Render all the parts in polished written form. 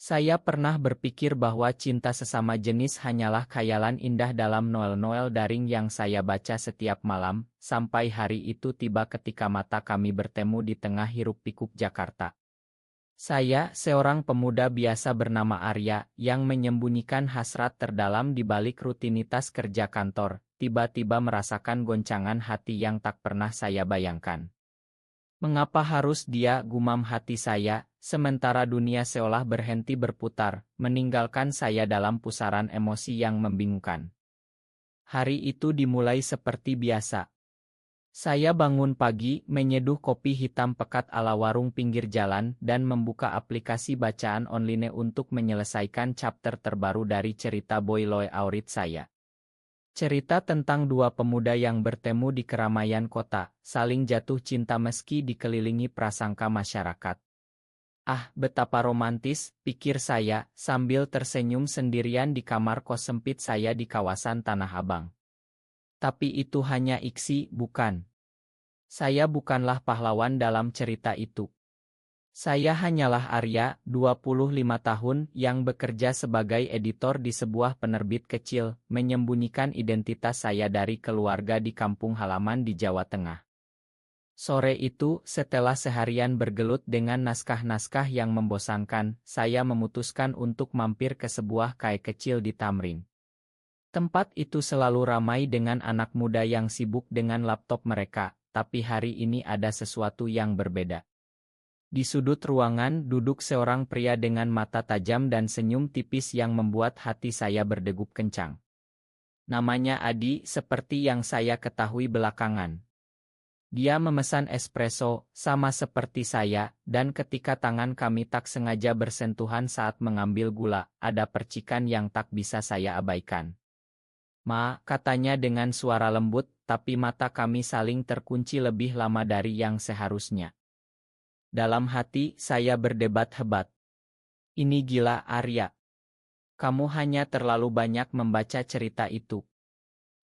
Saya pernah berpikir bahwa cinta sesama jenis hanyalah khayalan indah dalam novel-novel daring yang saya baca setiap malam, sampai hari itu tiba ketika mata kami bertemu di tengah hiruk-pikuk Jakarta. Saya, seorang pemuda biasa bernama Arya, yang menyembunyikan hasrat terdalam di balik rutinitas kerja kantor, tiba-tiba merasakan goncangan hati yang tak pernah saya bayangkan. Mengapa harus dia, gumam hati saya, sementara dunia seolah berhenti berputar, meninggalkan saya dalam pusaran emosi yang membingungkan. Hari itu dimulai seperti biasa. Saya bangun pagi, menyeduh kopi hitam pekat ala warung pinggir jalan, dan membuka aplikasi bacaan online untuk menyelesaikan chapter terbaru dari cerita Boy Aurit saya. Cerita tentang dua pemuda yang bertemu di keramaian kota, saling jatuh cinta meski dikelilingi prasangka masyarakat. Ah, betapa romantis, pikir saya, sambil tersenyum sendirian di kamar kos sempit saya di kawasan Tanah Abang. Tapi itu hanya iksi, bukan? Saya bukanlah pahlawan dalam cerita itu. Saya hanyalah Arya, 25 tahun, yang bekerja sebagai editor di sebuah penerbit kecil, menyembunyikan identitas saya dari keluarga di kampung halaman di Jawa Tengah. Sore itu, setelah seharian bergelut dengan naskah-naskah yang membosankan, saya memutuskan untuk mampir ke sebuah kai kecil di Tamrin. Tempat itu selalu ramai dengan anak muda yang sibuk dengan laptop mereka, tapi hari ini ada sesuatu yang berbeda. Di sudut ruangan duduk seorang pria dengan mata tajam dan senyum tipis yang membuat hati saya berdegup kencang. Namanya Adi, seperti yang saya ketahui belakangan. Dia memesan espresso, sama seperti saya, dan ketika tangan kami tak sengaja bersentuhan saat mengambil gula, ada percikan yang tak bisa saya abaikan. Ma, katanya dengan suara lembut, tapi mata kami saling terkunci lebih lama dari yang seharusnya. Dalam hati, saya berdebat hebat. Ini gila, Arya. Kamu hanya terlalu banyak membaca cerita itu.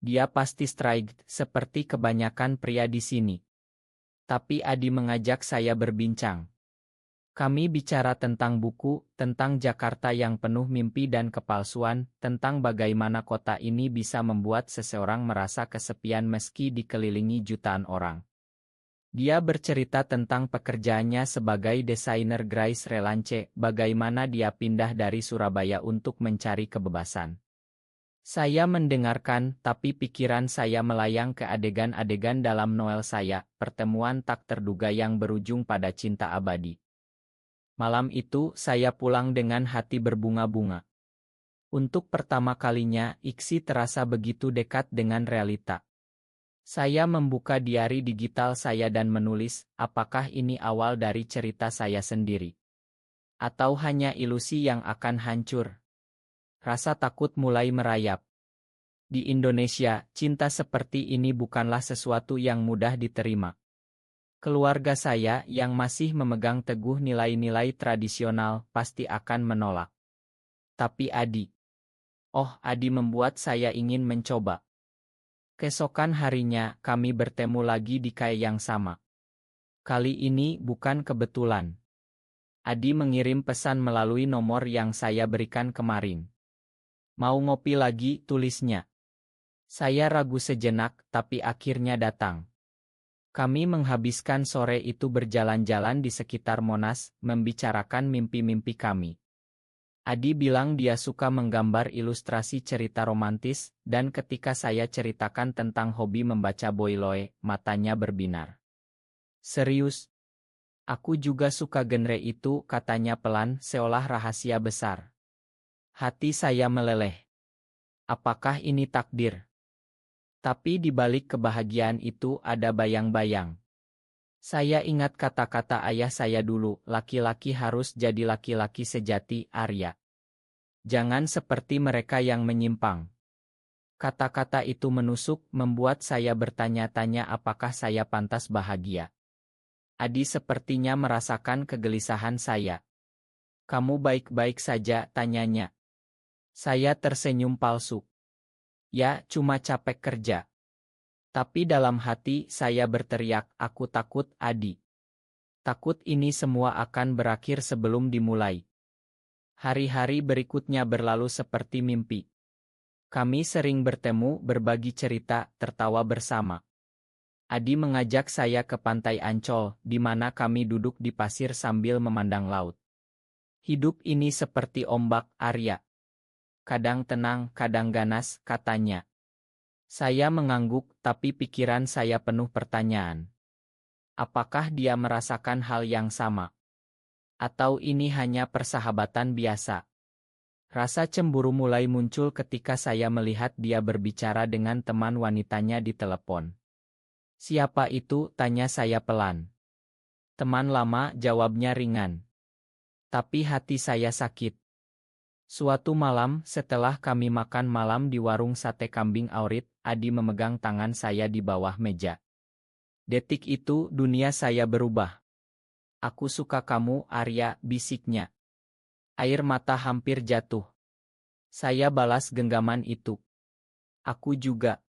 Dia pasti strike, seperti kebanyakan pria di sini. Tapi Adi mengajak saya berbincang. Kami bicara tentang buku, tentang Jakarta yang penuh mimpi dan kepalsuan, tentang bagaimana kota ini bisa membuat seseorang merasa kesepian meski dikelilingi jutaan orang. Dia bercerita tentang pekerjaannya sebagai desainer Grace Relance, bagaimana dia pindah dari Surabaya untuk mencari kebebasan. Saya mendengarkan, tapi pikiran saya melayang ke adegan-adegan dalam novel saya, pertemuan tak terduga yang berujung pada cinta abadi. Malam itu, saya pulang dengan hati berbunga-bunga. Untuk pertama kalinya, iksi terasa begitu dekat dengan realita. Saya membuka diari digital saya dan menulis, apakah ini awal dari cerita saya sendiri? Atau hanya ilusi yang akan hancur? Rasa takut mulai merayap. Di Indonesia, cinta seperti ini bukanlah sesuatu yang mudah diterima. Keluarga saya yang masih memegang teguh nilai-nilai tradisional pasti akan menolak. Tapi Adi membuat saya ingin mencoba. Keesokan harinya, kami bertemu lagi di kai yang sama. Kali ini bukan kebetulan. Adi mengirim pesan melalui nomor yang saya berikan kemarin. Mau ngopi lagi, tulisnya. Saya ragu sejenak, tapi akhirnya datang. Kami menghabiskan sore itu berjalan-jalan di sekitar Monas, membicarakan mimpi-mimpi kami. Adi bilang dia suka menggambar ilustrasi cerita romantis, dan ketika saya ceritakan tentang hobi membaca Boiloe, matanya berbinar. Serius? Aku juga suka genre itu, katanya pelan, seolah rahasia besar. Hati saya meleleh. Apakah ini takdir? Tapi di balik kebahagiaan itu ada bayang-bayang. Saya ingat kata-kata ayah saya dulu, laki-laki harus jadi laki-laki sejati, Arya. Jangan seperti mereka yang menyimpang. Kata-kata itu menusuk, membuat saya bertanya-tanya apakah saya pantas bahagia. Adi sepertinya merasakan kegelisahan saya. Kamu baik-baik saja, tanyanya. Saya tersenyum palsu. Ya, cuma capek kerja. Tapi dalam hati saya berteriak, aku takut, Adi. Takut ini semua akan berakhir sebelum dimulai. Hari-hari berikutnya berlalu seperti mimpi. Kami sering bertemu, berbagi cerita, tertawa bersama. Adi mengajak saya ke pantai Ancol, di mana kami duduk di pasir sambil memandang laut. Hidup ini seperti ombak, Arya. Kadang tenang, kadang ganas, katanya. Saya mengangguk, tapi pikiran saya penuh pertanyaan. Apakah dia merasakan hal yang sama? Atau ini hanya persahabatan biasa? Rasa cemburu mulai muncul ketika saya melihat dia berbicara dengan teman wanitanya di telepon. Siapa itu? Tanya saya pelan. Teman lama, jawabnya ringan. Tapi hati saya sakit. Suatu malam, setelah kami makan malam di warung sate kambing Aurit, Adi memegang tangan saya di bawah meja. Detik itu, dunia saya berubah. Aku suka kamu, Arya, bisiknya. Air mata hampir jatuh. Saya balas genggaman itu. Aku juga.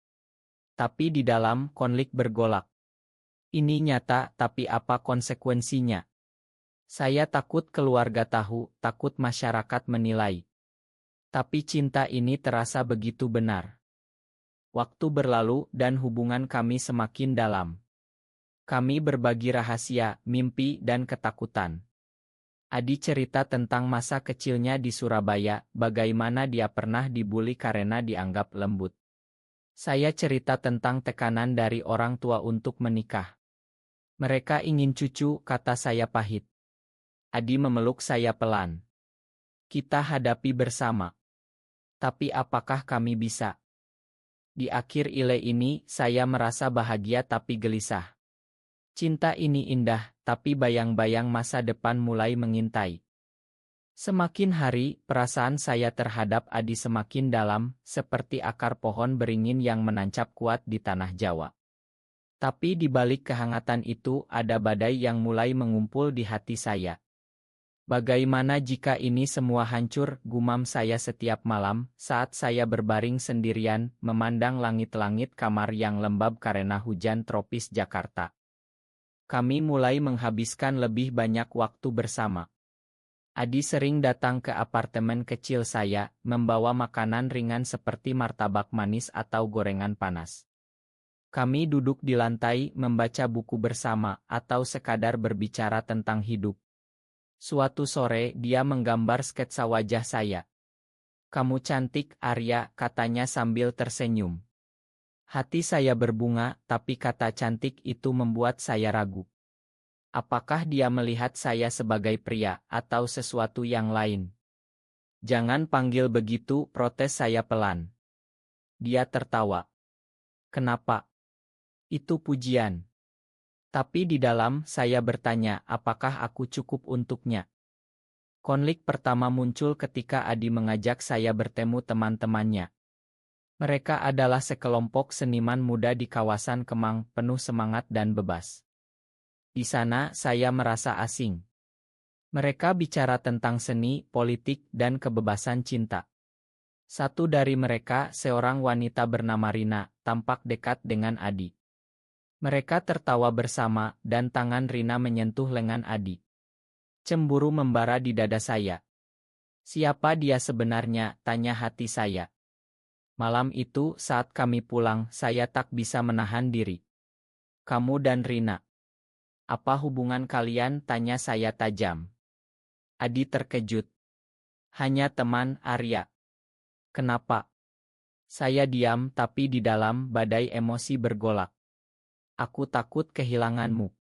Tapi di dalam, konflik bergolak. Ini nyata, tapi apa konsekuensinya? Saya takut keluarga tahu, takut masyarakat menilai. Tapi cinta ini terasa begitu benar. Waktu berlalu, dan hubungan kami semakin dalam. Kami berbagi rahasia, mimpi, dan ketakutan. Adi cerita tentang masa kecilnya di Surabaya, bagaimana dia pernah dibully karena dianggap lembut. Saya cerita tentang tekanan dari orang tua untuk menikah. Mereka ingin cucu, kata saya pahit. Adi memeluk saya pelan. Kita hadapi bersama. Tapi apakah kami bisa? Di akhir ile ini, saya merasa bahagia tapi gelisah. Cinta ini indah, tapi bayang-bayang masa depan mulai mengintai. Semakin hari, perasaan saya terhadap Adi semakin dalam, seperti akar pohon beringin yang menancap kuat di tanah Jawa. Tapi di balik kehangatan itu ada badai yang mulai mengumpul di hati saya. Bagaimana jika ini semua hancur, gumam saya setiap malam, saat saya berbaring sendirian, memandang langit-langit kamar yang lembab karena hujan tropis Jakarta. Kami mulai menghabiskan lebih banyak waktu bersama. Adi sering datang ke apartemen kecil saya, membawa makanan ringan seperti martabak manis atau gorengan panas. Kami duduk di lantai, membaca buku bersama, atau sekadar berbicara tentang hidup. Suatu sore, dia menggambar sketsa wajah saya. Kamu cantik, Arya, katanya sambil tersenyum. Hati saya berbunga, tapi kata cantik itu membuat saya ragu. Apakah dia melihat saya sebagai pria, atau sesuatu yang lain? Jangan panggil begitu, protes saya pelan. Dia tertawa. Kenapa? Itu pujian. Tapi di dalam, saya bertanya, apakah aku cukup untuknya? Konflik pertama muncul ketika Adi mengajak saya bertemu teman-temannya. Mereka adalah sekelompok seniman muda di kawasan Kemang, penuh semangat dan bebas. Di sana, saya merasa asing. Mereka bicara tentang seni, politik, dan kebebasan cinta. Satu dari mereka, seorang wanita bernama Rina, tampak dekat dengan Adi. Mereka tertawa bersama, dan tangan Rina menyentuh lengan Adi. Cemburu membara di dada saya. Siapa dia sebenarnya, tanya hati saya. Malam itu, saat kami pulang, saya tak bisa menahan diri. Kamu dan Rina. Apa hubungan kalian, tanya saya tajam. Adi terkejut. Hanya teman, Arya. Kenapa? Saya diam, tapi di dalam badai emosi bergolak. Aku takut kehilanganmu.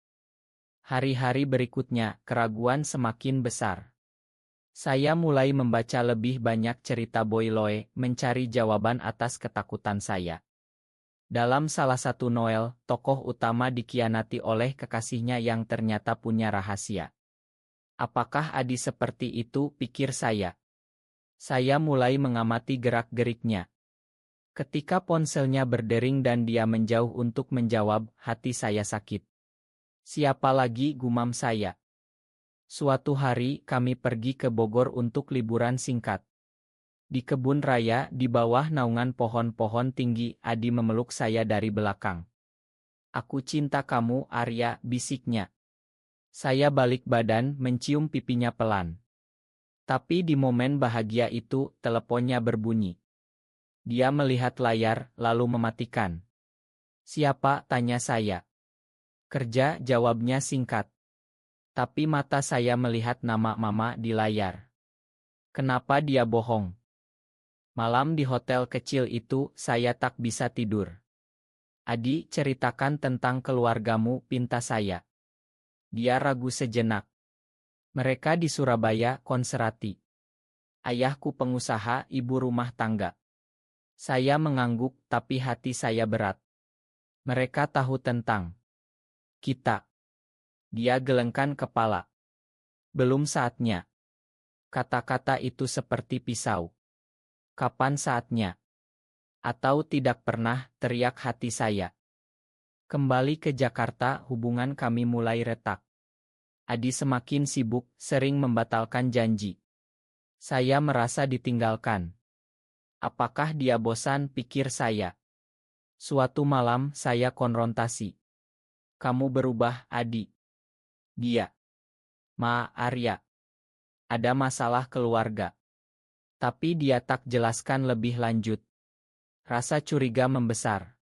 Hari-hari berikutnya, keraguan semakin besar. Saya mulai membaca lebih banyak cerita Boiloe, mencari jawaban atas ketakutan saya. Dalam salah satu novel, tokoh utama dikhianati oleh kekasihnya yang ternyata punya rahasia. Apakah Adi seperti itu, pikir saya. Saya mulai mengamati gerak-geriknya. Ketika ponselnya berdering dan dia menjauh untuk menjawab, hati saya sakit. Siapa lagi, gumam saya. Suatu hari, kami pergi ke Bogor untuk liburan singkat. Di kebun raya, di bawah naungan pohon-pohon tinggi, Adi memeluk saya dari belakang. Aku cinta kamu, Arya, bisiknya. Saya balik badan, mencium pipinya pelan. Tapi di momen bahagia itu, teleponnya berbunyi. Dia melihat layar, lalu mematikan. "Siapa?" tanya saya. "Kerja," jawabnya singkat. Tapi mata saya melihat nama Mama di layar. Kenapa dia bohong? Malam di hotel kecil itu, saya tak bisa tidur. "Adi, ceritakan tentang keluargamu," pinta saya. Dia ragu sejenak. "Mereka di Surabaya," konserati. "Ayahku pengusaha, ibu rumah tangga." Saya mengangguk, tapi hati saya berat. "Mereka tahu tentang kita." Dia gelengkan kepala. "Belum saatnya." Kata-kata itu seperti pisau. "Kapan saatnya?" "Atau tidak pernah," teriak hati saya. Kembali ke Jakarta, hubungan kami mulai retak. Adi semakin sibuk, sering membatalkan janji. Saya merasa ditinggalkan. Apakah dia bosan, pikir saya. Suatu malam, saya konfrontasi. "Kamu berubah, Adi." Dia. "Ma, Arya. Ada masalah keluarga." Tapi dia tak jelaskan lebih lanjut. Rasa curiga membesar.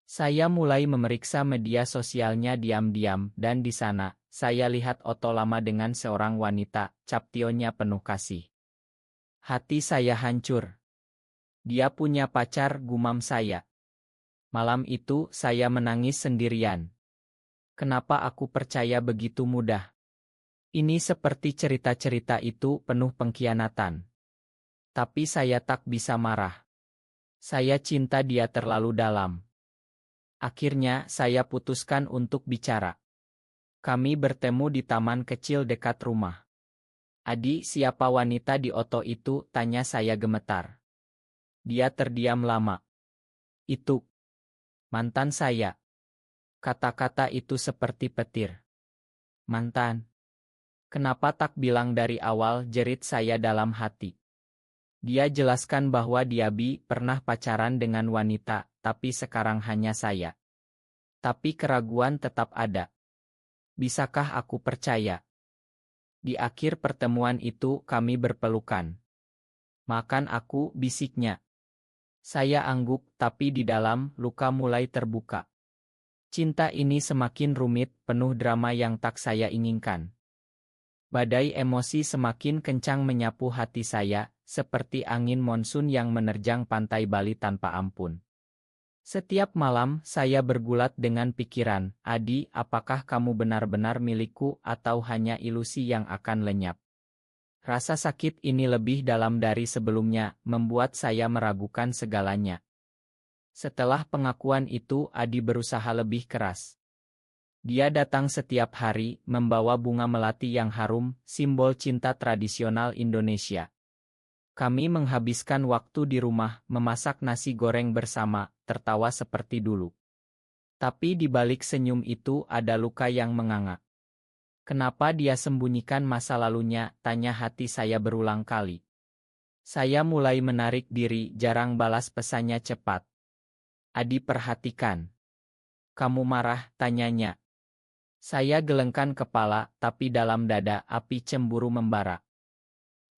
Saya mulai memeriksa media sosialnya diam-diam, dan di sana, saya lihat foto lama dengan seorang wanita, captionnya penuh kasih. Hati saya hancur. Dia punya pacar, gumam saya. Malam itu, saya menangis sendirian. Kenapa aku percaya begitu mudah? Ini seperti cerita-cerita itu penuh pengkhianatan. Tapi saya tak bisa marah. Saya cinta dia terlalu dalam. Akhirnya, saya putuskan untuk bicara. Kami bertemu di taman kecil dekat rumah. "Adi, siapa wanita di foto itu?" tanya saya gemetar. Dia terdiam lama. "Itu mantan saya." Kata-kata itu seperti petir. "Mantan? Kenapa tak bilang dari awal?" jerit saya dalam hati. Dia jelaskan bahwa dia pernah pacaran dengan wanita, tapi sekarang hanya saya. Tapi keraguan tetap ada. Bisakah aku percaya? Di akhir pertemuan itu kami berpelukan. "Makan aku," bisiknya. Saya angguk, tapi di dalam, luka mulai terbuka. Cinta ini semakin rumit, penuh drama yang tak saya inginkan. Badai emosi semakin kencang menyapu hati saya, seperti angin monsun yang menerjang pantai Bali tanpa ampun. Setiap malam, saya bergulat dengan pikiran, "Adi, apakah kamu benar-benar milikku atau hanya ilusi yang akan lenyap?" Rasa sakit ini lebih dalam dari sebelumnya, membuat saya meragukan segalanya. Setelah pengakuan itu, Adi berusaha lebih keras. Dia datang setiap hari, membawa bunga melati yang harum, simbol cinta tradisional Indonesia. Kami menghabiskan waktu di rumah, memasak nasi goreng bersama, tertawa seperti dulu. Tapi di balik senyum itu ada luka yang menganga. Kenapa dia sembunyikan masa lalunya, tanya hati saya berulang kali. Saya mulai menarik diri, jarang balas pesannya cepat. "Adi, perhatikan." "Kamu marah?" tanyanya. Saya gelengkan kepala, tapi dalam dada api cemburu membara.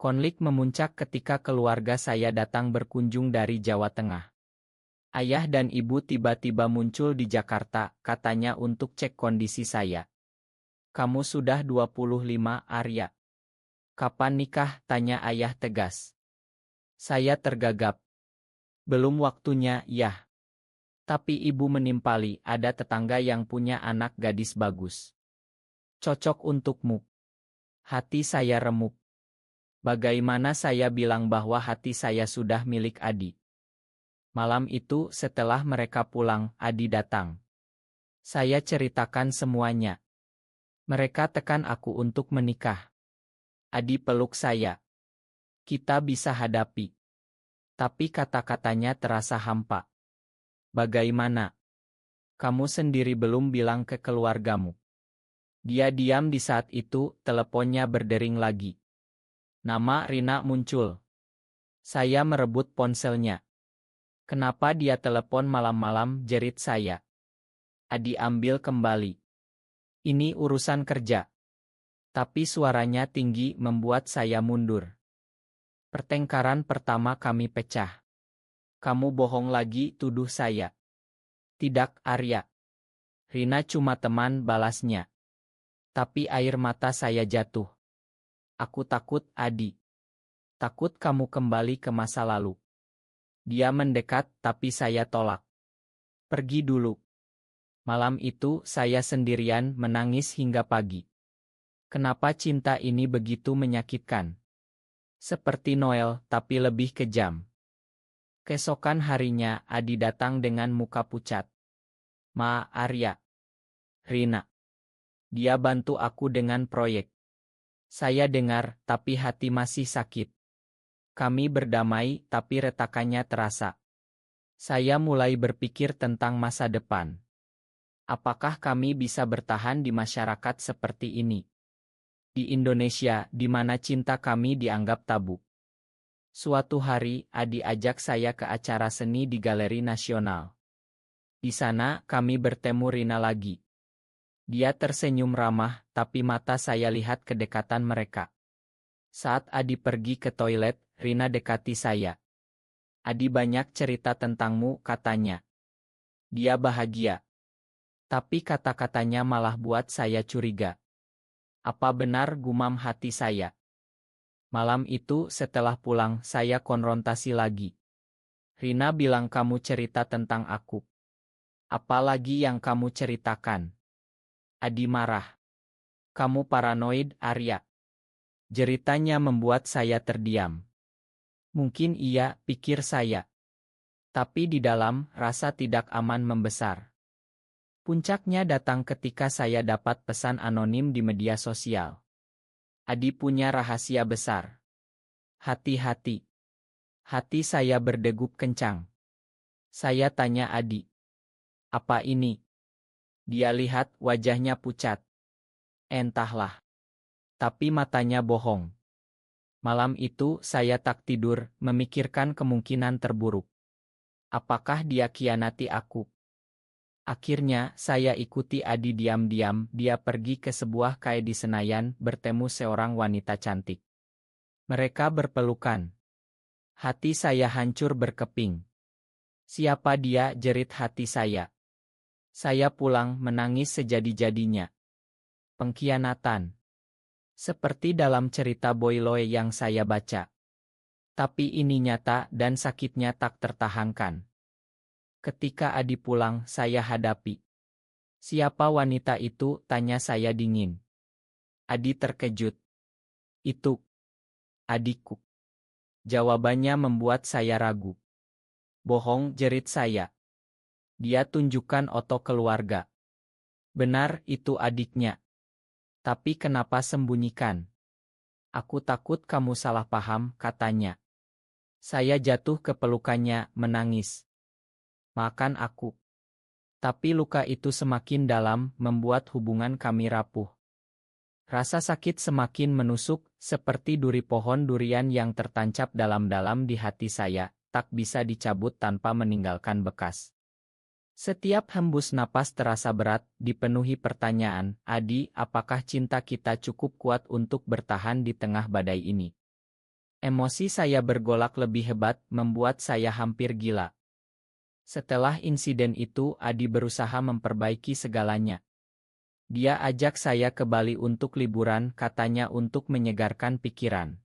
Konflik memuncak ketika keluarga saya datang berkunjung dari Jawa Tengah. Ayah dan ibu tiba-tiba muncul di Jakarta, katanya untuk cek kondisi saya. "Kamu sudah 25, Arya. Kapan nikah?" tanya ayah tegas. Saya tergagap. "Belum waktunya, Yah." Tapi ibu menimpali, "Ada tetangga yang punya anak gadis bagus. Cocok untukmu." Hati saya remuk. Bagaimana saya bilang bahwa hati saya sudah milik Adi? Malam itu, setelah mereka pulang, Adi datang. Saya ceritakan semuanya. Mereka tekan aku untuk menikah. Adi peluk saya. "Kita bisa hadapi." Tapi kata-katanya terasa hampa. "Bagaimana? Kamu sendiri belum bilang ke keluargamu." Dia diam di saat itu, teleponnya berdering lagi. Nama Rina muncul. Saya merebut ponselnya. "Kenapa dia telepon malam-malam?" jerit saya. Adi ambil kembali. "Ini urusan kerja." Tapi suaranya tinggi membuat saya mundur. Pertengkaran pertama kami pecah. Kamu bohong lagi, tuduh saya. Tidak, Arya. Rina cuma teman, balasnya. Tapi air mata saya jatuh. Aku takut, Adi. Takut kamu kembali ke masa lalu. Dia mendekat, tapi saya tolak. Pergi dulu. Malam itu saya sendirian menangis hingga pagi. Kenapa cinta ini begitu menyakitkan? Seperti Noel, tapi lebih kejam. Keesokan harinya, Adi datang dengan muka pucat. Ma, Arya. Rina. Dia bantu aku dengan proyek. Saya dengar, tapi hati masih sakit. Kami berdamai, tapi retakannya terasa. Saya mulai berpikir tentang masa depan. Apakah kami bisa bertahan di masyarakat seperti ini? Di Indonesia, di mana cinta kami dianggap tabu. Suatu hari, Adi ajak saya ke acara seni di Galeri Nasional. Di sana, kami bertemu Rina lagi. Dia tersenyum ramah, tapi mata saya lihat kedekatan mereka. Saat Adi pergi ke toilet, Rina dekati saya. Adi banyak cerita tentangmu, katanya. Dia bahagia. Tapi kata-katanya malah buat saya curiga. Apa benar, gumam hati saya. Malam itu setelah pulang saya konfrontasi lagi. Rina bilang kamu cerita tentang aku. Apalagi yang kamu ceritakan? Adi marah. Kamu paranoid, Arya. Jeritanya membuat saya terdiam. Mungkin iya, pikir saya. Tapi di dalam, rasa tidak aman membesar. Puncaknya datang ketika saya dapat pesan anonim di media sosial. Adi punya rahasia besar. Hati-hati. Hati saya berdegup kencang. Saya tanya Adi. Apa ini? Dia lihat wajahnya pucat. Entahlah. Tapi matanya bohong. Malam itu saya tak tidur, memikirkan kemungkinan terburuk. Apakah dia khianati aku? Akhirnya, saya ikuti Adi diam-diam, dia pergi ke sebuah cafe di Senayan, bertemu seorang wanita cantik. Mereka berpelukan. Hati saya hancur berkeping. Siapa dia, jerit hati saya. Saya pulang menangis sejadi-jadinya. Pengkhianatan. Seperti dalam cerita Boiloy yang saya baca. Tapi ini nyata dan sakitnya tak tertahankan. Ketika Adi pulang, saya hadapi. Siapa wanita itu, tanya saya dingin. Adi terkejut. Itu adikku. Jawabannya membuat saya ragu. Bohong, jerit saya. Dia tunjukkan foto keluarga. Benar, itu adiknya. Tapi kenapa sembunyikan? Aku takut kamu salah paham, katanya. Saya jatuh ke pelukannya, menangis. Makan aku. Tapi luka itu semakin dalam, membuat hubungan kami rapuh. Rasa sakit semakin menusuk, seperti duri pohon durian yang tertancap dalam-dalam di hati saya, tak bisa dicabut tanpa meninggalkan bekas. Setiap hembus napas terasa berat, dipenuhi pertanyaan, Adi, apakah cinta kita cukup kuat untuk bertahan di tengah badai ini? Emosi saya bergolak lebih hebat, membuat saya hampir gila. Setelah insiden itu, Adi berusaha memperbaiki segalanya. Dia ajak saya ke Bali untuk liburan, katanya untuk menyegarkan pikiran.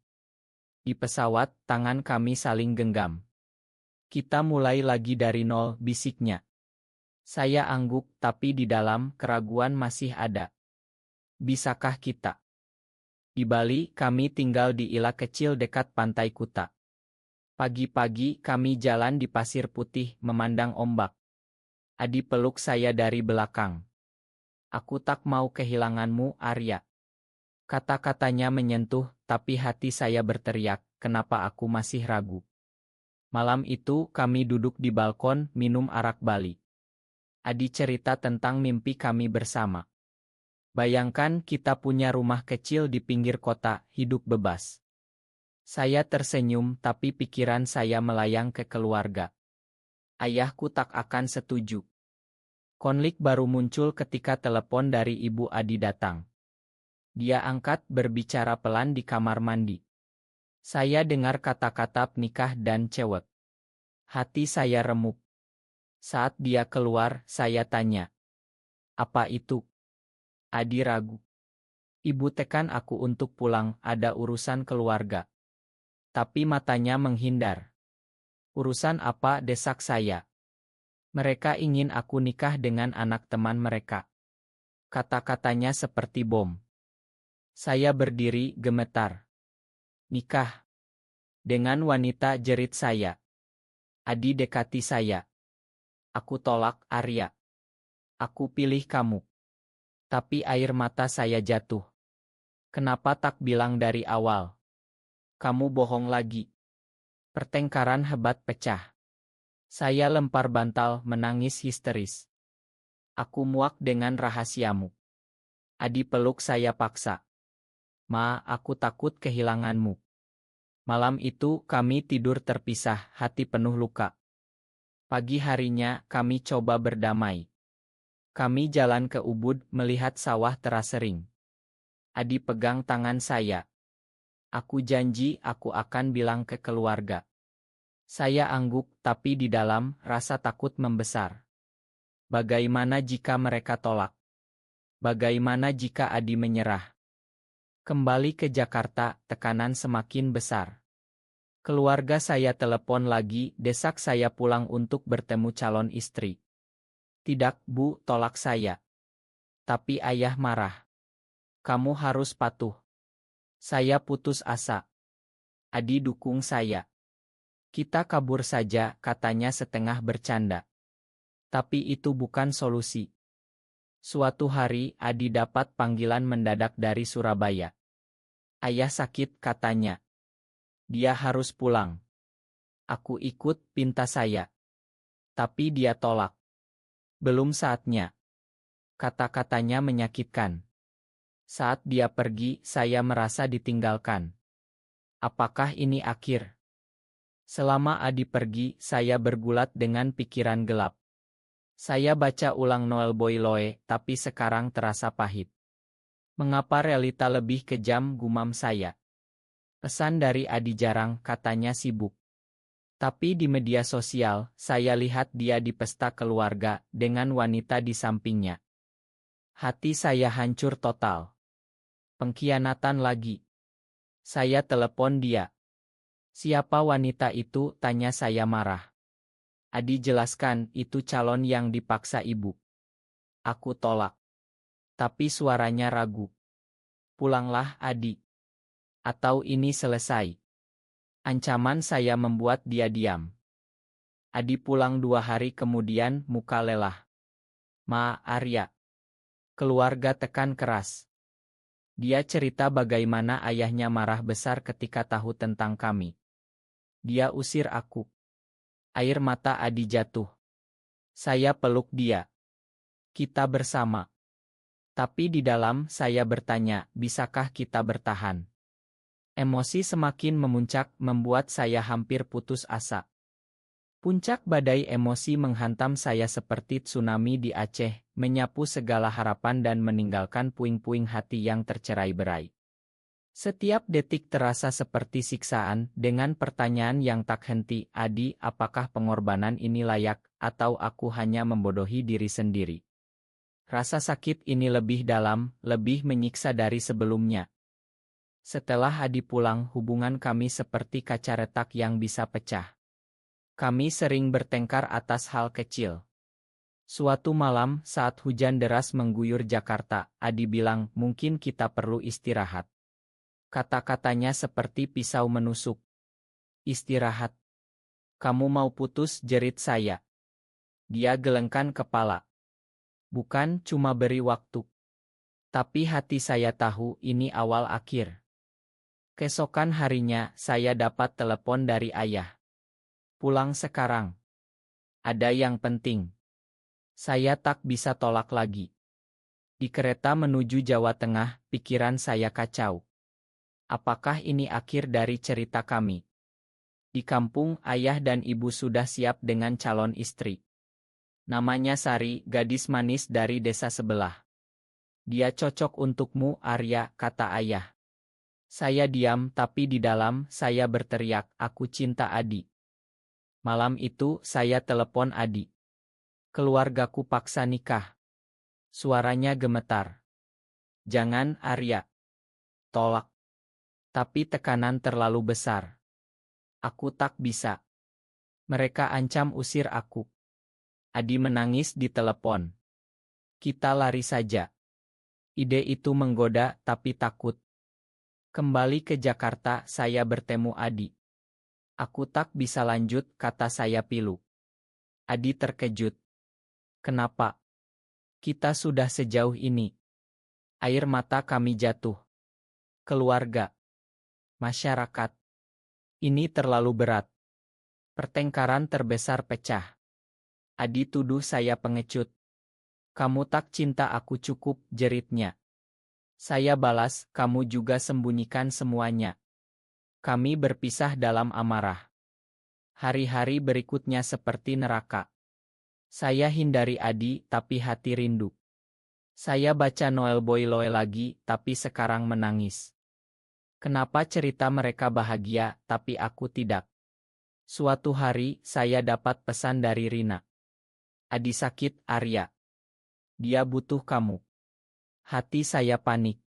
Di pesawat, tangan kami saling genggam. Kita mulai lagi dari nol, bisiknya. Saya angguk, tapi di dalam, keraguan masih ada. Bisakah kita? Di Bali, kami tinggal di ila kecil dekat Pantai Kuta. Pagi-pagi kami jalan di pasir putih, memandang ombak. Adi peluk saya dari belakang. Aku tak mau kehilanganmu, Arya. Kata-katanya menyentuh, tapi hati saya berteriak, kenapa aku masih ragu. Malam itu kami duduk di balkon, minum arak Bali. Adi cerita tentang mimpi kami bersama. Bayangkan kita punya rumah kecil di pinggir kota, hidup bebas. Saya tersenyum, tapi pikiran saya melayang ke keluarga. Ayahku tak akan setuju. Konflik baru muncul ketika telepon dari Ibu Adi datang. Dia angkat berbicara pelan di kamar mandi. Saya dengar kata-kata nikah dan cewek. Hati saya remuk. Saat dia keluar, saya tanya. Apa itu? Adi ragu. Ibu tekan aku untuk pulang, ada urusan keluarga. Tapi matanya menghindar. Urusan apa, desak saya. Mereka ingin aku nikah dengan anak teman mereka. Kata-katanya seperti bom. Saya berdiri gemetar. Nikah. Dengan wanita, jerit saya. Adi dekati saya. Aku tolak, Arya. Aku pilih kamu. Tapi air mata saya jatuh. Kenapa tak bilang dari awal? Kamu bohong lagi. Pertengkaran hebat pecah. Saya lempar bantal, menangis histeris. Aku muak dengan rahasiamu. Adi peluk saya paksa. Ma, aku takut kehilanganmu. Malam itu kami tidur terpisah, hati penuh luka. Pagi harinya kami coba berdamai. Kami jalan ke Ubud melihat sawah terasering. Adi pegang tangan saya. Aku janji aku akan bilang ke keluarga. Saya angguk, tapi di dalam rasa takut membesar. Bagaimana jika mereka tolak? Bagaimana jika Adi menyerah? Kembali ke Jakarta, tekanan semakin besar. Keluarga saya telepon lagi, desak saya pulang untuk bertemu calon istri. Tidak, Bu, tolak saya. Tapi ayah marah. Kamu harus patuh. Saya putus asa. Adi dukung saya. Kita kabur saja, katanya setengah bercanda. Tapi itu bukan solusi. Suatu hari, Adi dapat panggilan mendadak dari Surabaya. Ayah sakit, katanya. Dia harus pulang. Aku ikut, pinta saya. Tapi dia tolak. Belum saatnya. Kata-katanya menyakitkan. Saat dia pergi, saya merasa ditinggalkan. Apakah ini akhir? Selama Adi pergi, saya bergulat dengan pikiran gelap. Saya baca ulang Noel Boyloe, tapi sekarang terasa pahit. Mengapa realita lebih kejam, gumam saya. Pesan dari Adi jarang, katanya sibuk. Tapi di media sosial, saya lihat dia di pesta keluarga, dengan wanita di sampingnya. Hati saya hancur total. Pengkhianatan lagi. Saya telepon dia. Siapa wanita itu, tanya saya marah. Adi jelaskan, itu calon yang dipaksa ibu. Aku tolak. Tapi suaranya ragu. Pulanglah, Adi. Atau ini selesai. Ancaman saya membuat dia diam. Adi pulang 2 hari kemudian, muka lelah. Ma, Arya. Keluarga tekan keras. Dia cerita bagaimana ayahnya marah besar ketika tahu tentang kami. Dia usir aku. Air mata Adi jatuh. Saya peluk dia. Kita bersama. Tapi di dalam saya bertanya, bisakah kita bertahan? Emosi semakin memuncak membuat saya hampir putus asa. Puncak badai emosi menghantam saya seperti tsunami di Aceh, menyapu segala harapan dan meninggalkan puing-puing hati yang tercerai-berai. Setiap detik terasa seperti siksaan, dengan pertanyaan yang tak henti, Adi, apakah pengorbanan ini layak, atau aku hanya membodohi diri sendiri? Rasa sakit ini lebih dalam, lebih menyiksa dari sebelumnya. Setelah Adi pulang, hubungan kami seperti kaca retak yang bisa pecah. Kami sering bertengkar atas hal kecil. Suatu malam, saat hujan deras mengguyur Jakarta, Adi bilang, mungkin kita perlu istirahat. Kata-katanya seperti pisau menusuk. Istirahat. Kamu mau putus, jerit saya. Dia gelengkan kepala. Bukan cuma beri waktu. Tapi hati saya tahu ini awal akhir. Keesokan harinya, saya dapat telepon dari ayah. Pulang sekarang. Ada yang penting. Saya tak bisa tolak lagi. Di kereta menuju Jawa Tengah, pikiran saya kacau. Apakah ini akhir dari cerita kami? Di kampung, ayah dan ibu sudah siap dengan calon istri. Namanya Sari, gadis manis dari desa sebelah. Dia cocok untukmu, Arya, kata ayah. Saya diam tapi di dalam saya berteriak, aku cinta Adi. Malam itu saya telepon Adi. Keluargaku paksa nikah. Suaranya gemetar. Jangan, Arya. Tolak. Tapi tekanan terlalu besar. Aku tak bisa. Mereka ancam usir aku. Adi menangis di telepon. Kita lari saja. Ide itu menggoda tapi takut. Kembali ke Jakarta saya bertemu Adi. Aku tak bisa lanjut, kata saya pilu. Adi terkejut. Kenapa? Kita sudah sejauh ini. Air mata kami jatuh. Keluarga. Masyarakat. Ini terlalu berat. Pertengkaran terbesar pecah. Adi tuduh saya pengecut. Kamu tak cinta aku, cukup, jeritnya. Saya balas, kamu juga sembunyikan semuanya. Kami berpisah dalam amarah. Hari-hari berikutnya seperti neraka. Saya hindari Adi, tapi hati rindu. Saya baca Noel Boyloe lagi, tapi sekarang menangis. Kenapa cerita mereka bahagia, tapi aku tidak? Suatu hari, saya dapat pesan dari Rina. Adi sakit, Arya. Dia butuh kamu. Hati saya panik.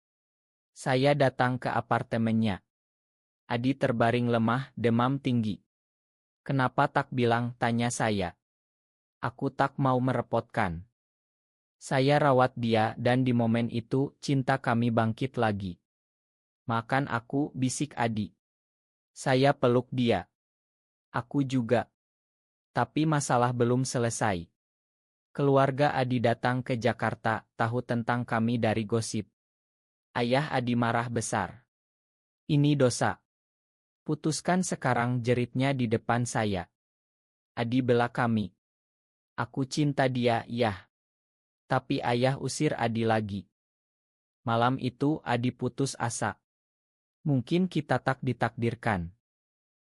Saya datang ke apartemennya. Adi terbaring lemah, demam tinggi. Kenapa tak bilang, tanya saya. Aku tak mau merepotkan. Saya rawat dia dan di momen itu cinta kami bangkit lagi. Makan aku, bisik Adi. Saya peluk dia. Aku juga. Tapi masalah belum selesai. Keluarga Adi datang ke Jakarta, tahu tentang kami dari gosip. Ayah Adi marah besar. Ini dosa. Putuskan sekarang, jeritnya di depan saya. Adi bela kami. Aku cinta dia, yah. Tapi ayah usir Adi lagi. Malam itu Adi putus asa. Mungkin kita tak ditakdirkan.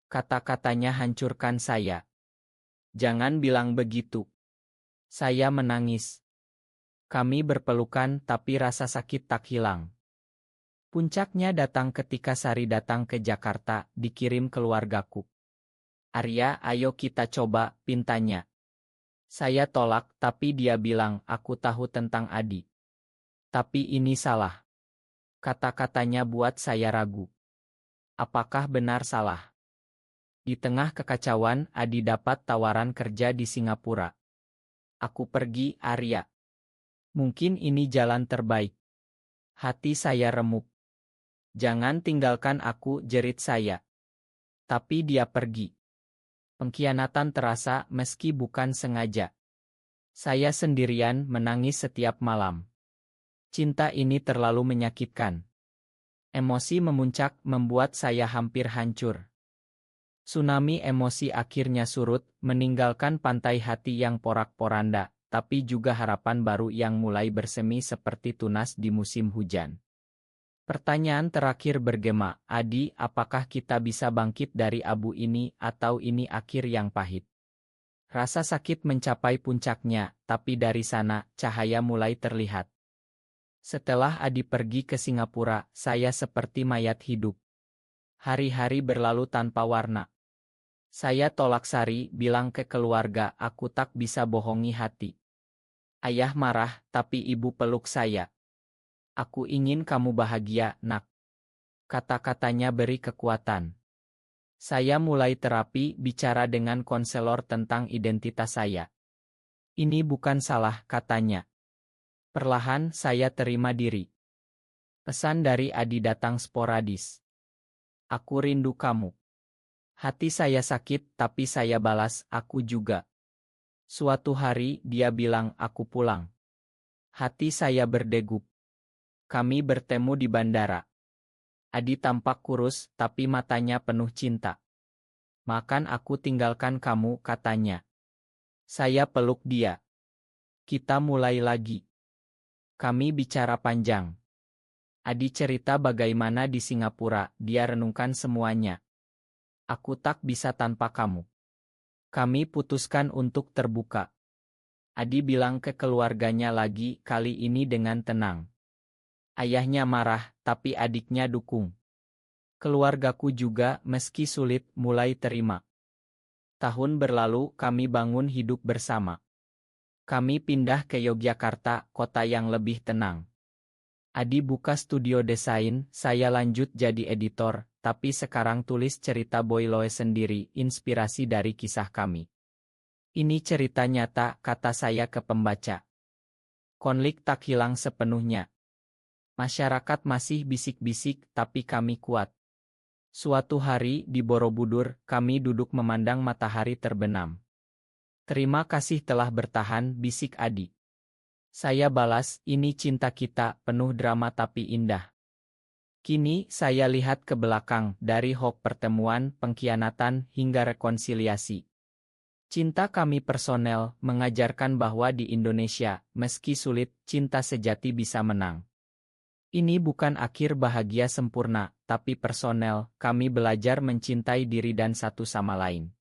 Kata-katanya hancurkan saya. Jangan bilang begitu. Saya menangis. Kami berpelukan tapi rasa sakit tak hilang. Puncaknya datang ketika Sari datang ke Jakarta, dikirim keluargaku. Arya, ayo kita coba, pintanya. Saya tolak, tapi dia bilang, aku tahu tentang Adi. Tapi ini salah. Kata-katanya buat saya ragu. Apakah benar salah? Di tengah kekacauan, Adi dapat tawaran kerja di Singapura. Aku pergi, Arya. Mungkin ini jalan terbaik. Hati saya remuk. Jangan tinggalkan aku, jerit saya. Tapi dia pergi. Pengkhianatan terasa meski bukan sengaja. Saya sendirian menangis setiap malam. Cinta ini terlalu menyakitkan. Emosi memuncak membuat saya hampir hancur. Tsunami emosi akhirnya surut, meninggalkan pantai hati yang porak-poranda, tapi juga harapan baru yang mulai bersemi seperti tunas di musim hujan. Pertanyaan terakhir bergema, Adi, apakah kita bisa bangkit dari abu ini atau ini akhir yang pahit? Rasa sakit mencapai puncaknya, tapi dari sana, cahaya mulai terlihat. Setelah Adi pergi ke Singapura, saya seperti mayat hidup. Hari-hari berlalu tanpa warna. Saya tolak Sari, bilang ke keluarga, aku tak bisa bohongi hati. Ayah marah, tapi ibu peluk saya. Aku ingin kamu bahagia, nak. Kata-katanya beri kekuatan. Saya mulai terapi, bicara dengan konselor tentang identitas saya. Ini bukan salah, katanya. Perlahan saya terima diri. Pesan dari Adi datang sporadis. Aku rindu kamu. Hati saya sakit, tapi saya balas, aku juga. Suatu hari dia bilang, aku pulang. Hati saya berdegup. Kami bertemu di bandara. Adi tampak kurus, tapi matanya penuh cinta. Makan aku tinggalkan kamu, katanya. Saya peluk dia. Kita mulai lagi. Kami bicara panjang. Adi cerita bagaimana di Singapura, dia renungkan semuanya. Aku tak bisa tanpa kamu. Kami putuskan untuk terbuka. Adi bilang ke keluarganya lagi, kali ini dengan tenang. Ayahnya marah, tapi adiknya dukung. Keluargaku juga, meski sulit, mulai terima. Tahun berlalu, kami bangun hidup bersama. Kami pindah ke Yogyakarta, kota yang lebih tenang. Adi buka studio desain, saya lanjut jadi editor, tapi sekarang tulis cerita Boyloe sendiri, inspirasi dari kisah kami. Ini cerita nyata, kata saya ke pembaca. Konflik tak hilang sepenuhnya. Masyarakat masih bisik-bisik, tapi kami kuat. Suatu hari, di Borobudur, kami duduk memandang matahari terbenam. Terima kasih telah bertahan, bisik Adi. Saya balas, ini cinta kita, penuh drama tapi indah. Kini, saya lihat ke belakang, dari hoax pertemuan, pengkhianatan, hingga rekonsiliasi. Cinta kami personel, mengajarkan bahwa di Indonesia, meski sulit, cinta sejati bisa menang. Ini bukan akhir bahagia sempurna, tapi personel, kami belajar mencintai diri dan satu sama lain.